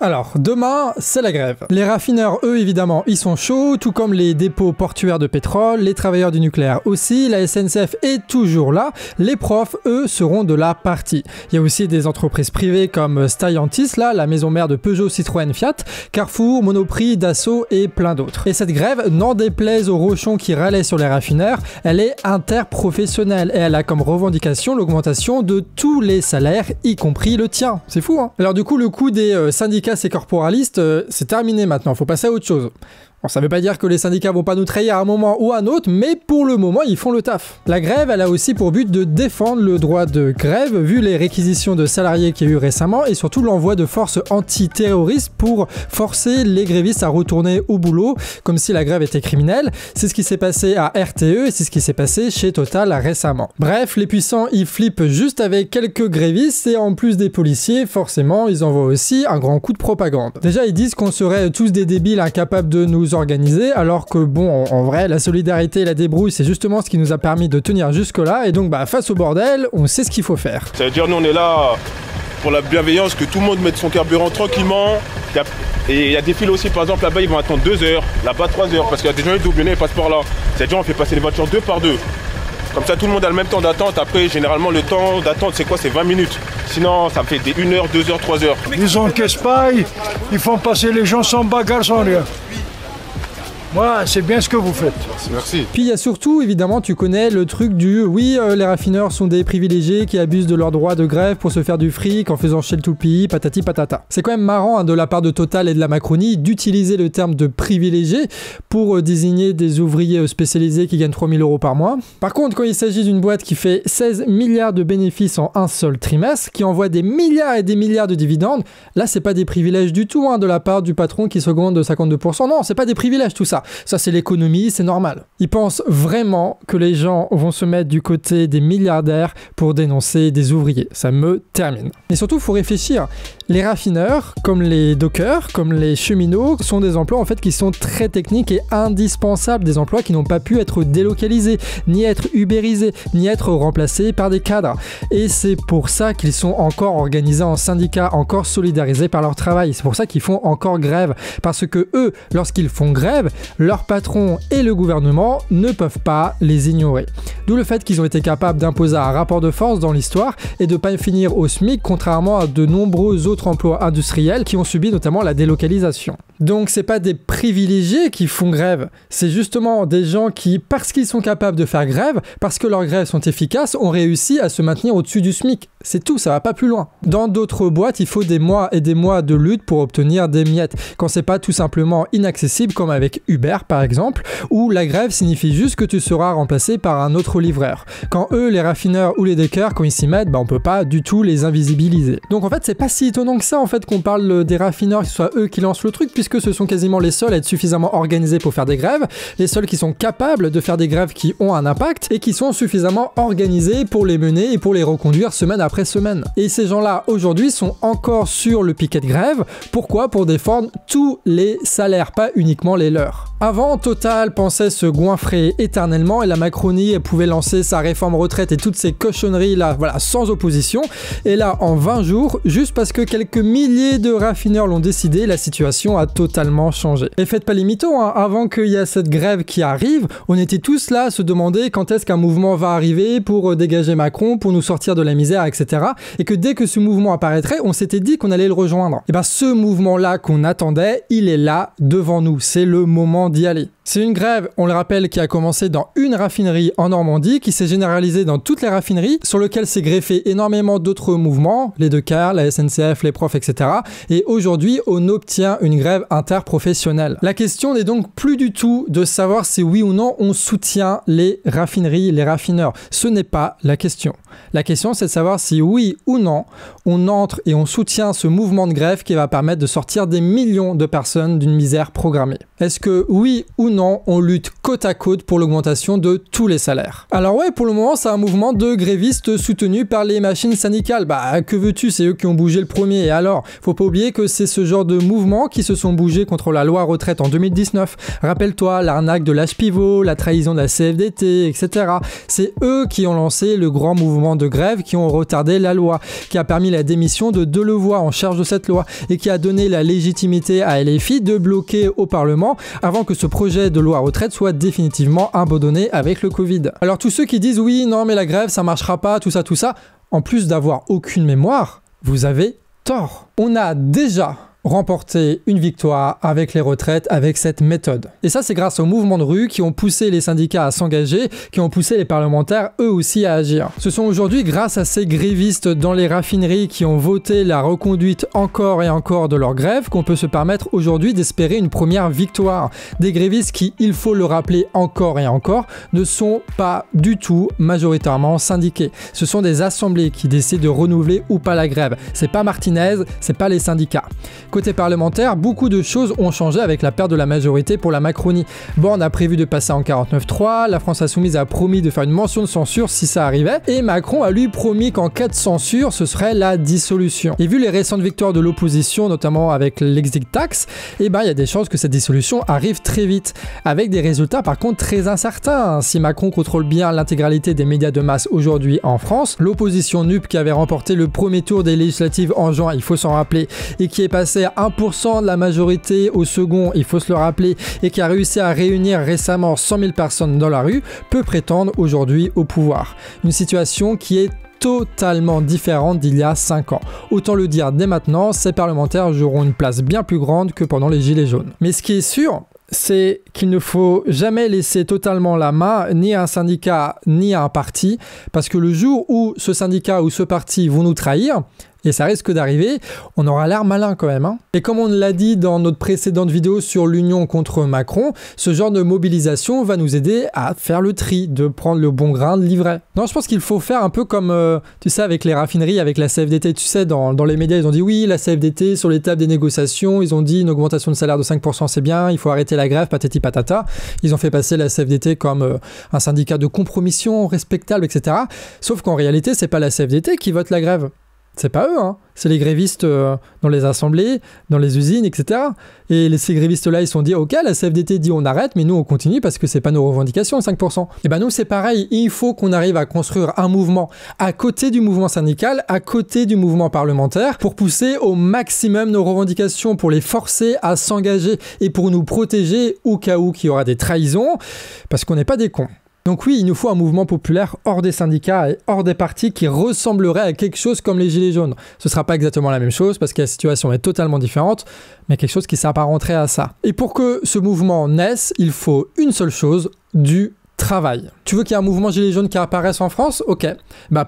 Alors, demain, c'est la grève. Les raffineurs, eux, évidemment, ils sont chauds, tout comme les dépôts portuaires de pétrole, les travailleurs du nucléaire aussi, la SNCF est toujours là, les profs, eux, seront de la partie. Il y a aussi des entreprises privées comme Stellantis, là, la maison mère de Peugeot, Citroën, Fiat, Carrefour, Monoprix, Dassault et plein d'autres. Et cette grève, n'en déplaise aux rochons qui râlaient sur les raffineurs, elle est interprofessionnelle et elle a comme revendication l'augmentation de tous les salaires, y compris le tien. C'est fou, hein? Alors du coup, le coup des syndicats et corporalistes, c'est terminé maintenant, faut passer à autre chose. Bon, ça veut pas dire que les syndicats vont pas nous trahir à un moment ou à un autre, mais pour le moment, ils font le taf. La grève, elle a aussi pour but de défendre le droit de grève, vu les réquisitions de salariés qu'il y a eu récemment, et surtout l'envoi de forces antiterroristes pour forcer les grévistes à retourner au boulot, comme si la grève était criminelle. C'est ce qui s'est passé à RTE, et c'est ce qui s'est passé chez Total récemment. Bref, les puissants, ils flippent juste avec quelques grévistes, et en plus des policiers, forcément, ils envoient aussi un grand coup de propagande. Déjà, ils disent qu'on serait tous des débiles incapables de nous organisé, alors que bon, en vrai, la solidarité et la débrouille, c'est justement ce qui nous a permis de tenir jusque-là, et donc bah, face au bordel, on sait ce qu'il faut faire. Ça veut dire nous on est là pour la bienveillance, que tout le monde mette son carburant tranquillement, et il y a des files aussi, par exemple là-bas ils vont attendre 2 heures, là-bas 3 heures, parce qu'il y a des gens qui doublent les passeports là. C'est-à-dire on fait passer les voitures 2 par 2. Comme ça tout le monde a le même temps d'attente. Après généralement le temps d'attente c'est quoi? C'est 20 minutes. Sinon ça me fait des 1 heure, 2 heures, 3 heures. Ils encaissent pas, ils font passer les gens sans bagarre, sans rien. Moi, c'est bien ce que vous faites. Merci. Puis il y a surtout, évidemment, tu connais le truc du oui, les raffineurs sont des privilégiés qui abusent de leur droit de grève pour se faire du fric en faisant chier tout le pays, patati patata. C'est quand même marrant hein, de la part de Total et de la Macronie d'utiliser le terme de privilégiés pour désigner des ouvriers spécialisés qui gagnent 3000 € par mois. Par contre, quand il s'agit d'une boîte qui fait 16 milliards de bénéfices en un seul trimestre, qui envoie des milliards et des milliards de dividendes, là c'est pas des privilèges du tout hein, de la part du patron qui s'augmente de 52%. Non, c'est pas des privilèges tout ça. Ça, c'est l'économie, c'est normal. Ils pensent vraiment que les gens vont se mettre du côté des milliardaires pour dénoncer des ouvriers. Ça me termine. Et surtout, il faut réfléchir. Les raffineurs, comme les dockers, comme les cheminots, sont des emplois en fait qui sont très techniques et indispensables. Des emplois qui n'ont pas pu être délocalisés, ni être ubérisés, ni être remplacés par des cadres. Et c'est pour ça qu'ils sont encore organisés en syndicats, encore solidarisés par leur travail. C'est pour ça qu'ils font encore grève. Parce que eux, lorsqu'ils font grève, leur patron et le gouvernement ne peuvent pas les ignorer. D'où le fait qu'ils ont été capables d'imposer un rapport de force dans l'histoire et de ne pas finir au SMIC, contrairement à de nombreux autres emplois industriels qui ont subi notamment la délocalisation. Donc c'est pas des privilégiés qui font grève, c'est justement des gens qui, parce qu'ils sont capables de faire grève, parce que leurs grèves sont efficaces, ont réussi à se maintenir au-dessus du SMIC. C'est tout, ça va pas plus loin. Dans d'autres boîtes, il faut des mois et des mois de lutte pour obtenir des miettes, quand c'est pas tout simplement inaccessible comme avec Uber par exemple, où la grève signifie juste que tu seras remplacé par un autre livreur. Quand eux, les raffineurs ou les dockers, quand ils s'y mettent, bah on peut pas du tout les invisibiliser. Donc en fait, c'est pas si étonnant que ça en fait qu'on parle des raffineurs, que ce soit eux qui lancent le truc, puisque ce sont quasiment les seuls à être suffisamment organisés pour faire des grèves, les seuls qui sont capables de faire des grèves qui ont un impact et qui sont suffisamment organisés pour les mener et pour les reconduire semaine après semaine. Et ces gens-là aujourd'hui sont encore sur le piquet de grève. Pourquoi? Pour défendre tous les salaires, pas uniquement les leurs. Avant, Total pensait se goinfrer éternellement et la Macronie pouvait lancer sa réforme retraite et toutes ces cochonneries là, voilà, sans opposition. Et là, en 20 jours, juste parce que quelques milliers de raffineurs l'ont décidé, la situation a totalement changé. Et faites pas les mythos, hein. Avant qu'il y ait cette grève qui arrive, on était tous là à se demander quand est-ce qu'un mouvement va arriver pour dégager Macron, pour nous sortir de la misère, etc. Et que dès que ce mouvement apparaîtrait, on s'était dit qu'on allait le rejoindre. Et ben ce mouvement-là qu'on attendait, il est là devant nous. C'est le moment d'y aller. C'est une grève, on le rappelle, qui a commencé dans une raffinerie en Normandie, qui s'est généralisée dans toutes les raffineries, sur lequel s'est greffé énormément d'autres mouvements, les dockers, la SNCF, les profs, etc. Et aujourd'hui, on obtient une grève interprofessionnelle. La question n'est donc plus du tout de savoir si oui ou non on soutient les raffineries, les raffineurs. Ce n'est pas la question. La question, c'est de savoir si oui ou non on entre et on soutient ce mouvement de grève qui va permettre de sortir des millions de personnes d'une misère programmée. Est-ce que oui ou non, on lutte côte à côte pour l'augmentation de tous les salaires. Alors ouais, pour le moment, c'est un mouvement de grévistes soutenu par les machines syndicales. Bah, que veux-tu, c'est eux qui ont bougé le premier. Et alors, faut pas oublier que c'est ce genre de mouvement qui se sont bougés contre la loi retraite en 2019. Rappelle-toi, l'arnaque de l'âge pivot, la trahison de la CFDT, etc. C'est eux qui ont lancé le grand mouvement de grève, qui ont retardé la loi, qui a permis la démission de Delevoye en charge de cette loi et qui a donné la légitimité à LFI de bloquer au Parlement avant que ce projet de loi retraite soit définitivement abandonné avec le Covid. Alors tous ceux qui disent oui, non mais la grève ça marchera pas, tout ça, en plus d'avoir aucune mémoire, vous avez tort. On a déjà remporter une victoire avec les retraites, avec cette méthode. Et ça, c'est grâce aux mouvements de rue qui ont poussé les syndicats à s'engager, qui ont poussé les parlementaires, eux aussi, à agir. Ce sont aujourd'hui, grâce à ces grévistes dans les raffineries qui ont voté la reconduite encore et encore de leur grève, qu'on peut se permettre aujourd'hui d'espérer une première victoire. Des grévistes qui, il faut le rappeler encore et encore, ne sont pas du tout majoritairement syndiqués. Ce sont des assemblées qui décident de renouveler ou pas la grève. C'est pas Martinez, c'est pas les syndicats. Côté parlementaire, beaucoup de choses ont changé avec la perte de la majorité pour la Macronie. Borne a prévu de passer en 49.3, la France Insoumise a promis de faire une mention de censure si ça arrivait, et Macron a lui promis qu'en cas de censure, ce serait la dissolution. Et vu les récentes victoires de l'opposition, notamment avec l'exit tax, il y a des chances que cette dissolution arrive très vite, avec des résultats par contre très incertains. Si Macron contrôle bien l'intégralité des médias de masse aujourd'hui en France, l'opposition NUP qui avait remporté le premier tour des législatives en juin, il faut s'en rappeler, et qui est passé à 1% de la majorité au second, il faut se le rappeler, et qui a réussi à réunir récemment 100 000 personnes dans la rue, peut prétendre aujourd'hui au pouvoir. Une situation qui est totalement différente d'il y a 5 ans. Autant le dire dès maintenant, ces parlementaires joueront une place bien plus grande que pendant les Gilets jaunes. Mais ce qui est sûr, c'est qu'il ne faut jamais laisser totalement la main ni à un syndicat ni à un parti, parce que le jour où ce syndicat ou ce parti vont nous trahir, et ça risque d'arriver, on aura l'air malin quand même. Et comme on l'a dit dans notre précédente vidéo sur l'union contre Macron, ce genre de mobilisation va nous aider à faire le tri, de prendre le bon grain de livret. Non, je pense qu'il faut faire un peu comme, tu sais, avec les raffineries, avec la CFDT. Tu sais, dans les médias, ils ont dit oui, la CFDT, sur les tables des négociations, ils ont dit une augmentation de salaire de 5%, c'est bien, il faut arrêter la grève, patati patata. Ils ont fait passer la CFDT comme un syndicat de compromission respectable, etc. Sauf qu'en réalité, c'est pas la CFDT qui vote la grève. C'est pas eux, hein. C'est les grévistes dans les assemblées, dans les usines, etc. Et ces grévistes-là, ils se sont dit, ok, la CFDT dit on arrête, mais nous on continue parce que c'est pas nos revendications, 5%. Et ben nous c'est pareil, il faut qu'on arrive à construire un mouvement à côté du mouvement syndical, à côté du mouvement parlementaire, pour pousser au maximum nos revendications, pour les forcer à s'engager et pour nous protéger au cas où qu'il y aura des trahisons, parce qu'on n'est pas des cons. Donc oui, il nous faut un mouvement populaire hors des syndicats et hors des partis qui ressemblerait à quelque chose comme les Gilets jaunes. Ce ne sera pas exactement la même chose parce que la situation est totalement différente, mais quelque chose qui s'apparenterait à ça. Et pour que ce mouvement naisse, il faut une seule chose, du travail. Tu veux qu'il y ait un mouvement Gilets jaunes qui apparaisse en France? Ok.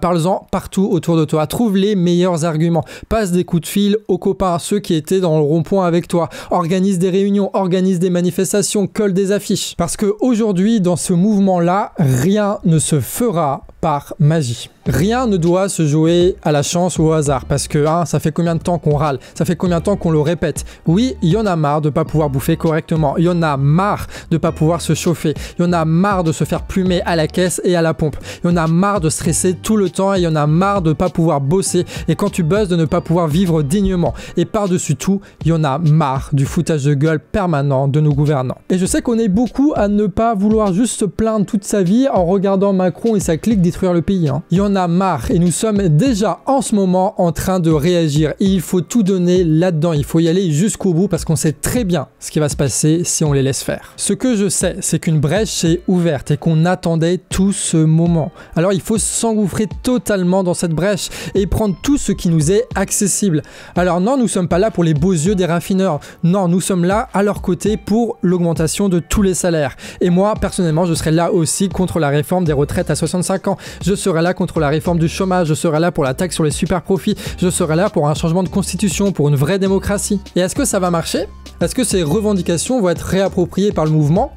Parle-en partout autour de toi. Trouve les meilleurs arguments. Passe des coups de fil aux copains, ceux qui étaient dans le rond-point avec toi. Organise des réunions, organise des manifestations, colle des affiches. Parce qu'aujourd'hui, dans ce mouvement-là, rien ne se fera par magie. Rien ne doit se jouer à la chance ou au hasard, parce que ça fait combien de temps qu'on râle, ça fait combien de temps qu'on le répète. Oui, il y en a marre de pas pouvoir bouffer correctement, il y en a marre de pas pouvoir se chauffer, il y en a marre de se faire plumer à la caisse et à la pompe, il y en a marre de stresser tout le temps, et il y en a marre de pas pouvoir bosser, et quand tu bosses de ne pas pouvoir vivre dignement. Et par-dessus tout, il y en a marre du foutage de gueule permanent de nos gouvernants. Et je sais qu'on est beaucoup à ne pas vouloir juste se plaindre toute sa vie en regardant Macron et sa clique détruire le pays. Il y en a marre et nous sommes déjà en ce moment en train de réagir et il faut tout donner là-dedans, il faut y aller jusqu'au bout parce qu'on sait très bien ce qui va se passer si on les laisse faire. Ce que je sais, c'est qu'une brèche est ouverte et qu'on attendait tout ce moment. Alors il faut s'engouffrer totalement dans cette brèche et prendre tout ce qui nous est accessible. Alors non, nous sommes pas là pour les beaux yeux des raffineurs. Non, nous sommes là à leur côté pour l'augmentation de tous les salaires. Et moi, personnellement, je serai là aussi contre la réforme des retraites à 65 ans. Je serai là contre la réforme du chômage, je serai là pour la taxe sur les super profits, je serai là pour un changement de constitution, pour une vraie démocratie. Et est-ce que ça va marcher? Est-ce que ces revendications vont être réappropriées par le mouvement?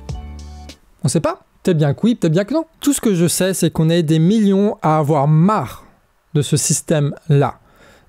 On sait pas. Peut-être bien que oui, peut-être bien que non. Tout ce que je sais, c'est qu'on est des millions à avoir marre de ce système-là.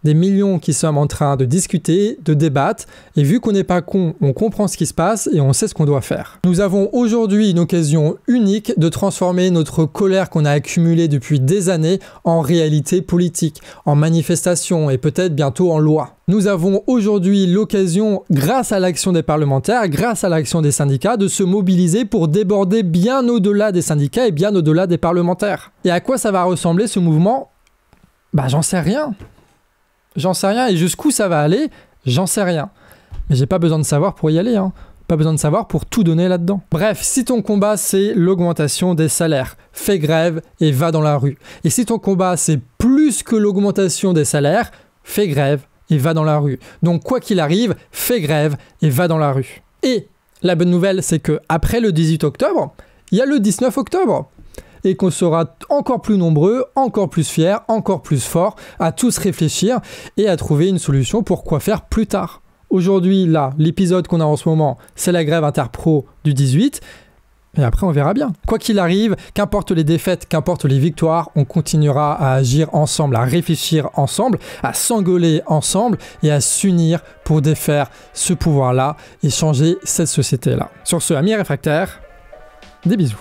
des millions qui sommes en train de discuter, de débattre, et vu qu'on n'est pas con, on comprend ce qui se passe et on sait ce qu'on doit faire. Nous avons aujourd'hui une occasion unique de transformer notre colère qu'on a accumulée depuis des années en réalité politique, en manifestation et peut-être bientôt en loi. Nous avons aujourd'hui l'occasion, grâce à l'action des parlementaires, grâce à l'action des syndicats, de se mobiliser pour déborder bien au-delà des syndicats et bien au-delà des parlementaires. Et à quoi ça va ressembler ce mouvement ? Bah j'en sais rien. J'en sais rien, et jusqu'où ça va aller, j'en sais rien. Mais j'ai pas besoin de savoir pour y aller, hein. Pas besoin de savoir pour tout donner là-dedans. Bref, si ton combat c'est l'augmentation des salaires, fais grève et va dans la rue. Et si ton combat c'est plus que l'augmentation des salaires, fais grève et va dans la rue. Donc quoi qu'il arrive, fais grève et va dans la rue. Et la bonne nouvelle, c'est que après le 18 octobre, il y a le 19 octobre. Et qu'on sera encore plus nombreux, encore plus fiers, encore plus forts à tous réfléchir et à trouver une solution pour quoi faire plus tard. Aujourd'hui, là, l'épisode qu'on a en ce moment, c'est la grève interpro du 18. Et après, on verra bien. Quoi qu'il arrive, qu'importe les défaites, qu'importe les victoires, on continuera à agir ensemble, à réfléchir ensemble, à s'engueuler ensemble et à s'unir pour défaire ce pouvoir-là et changer cette société-là. Sur ce, amis réfractaires, des bisous.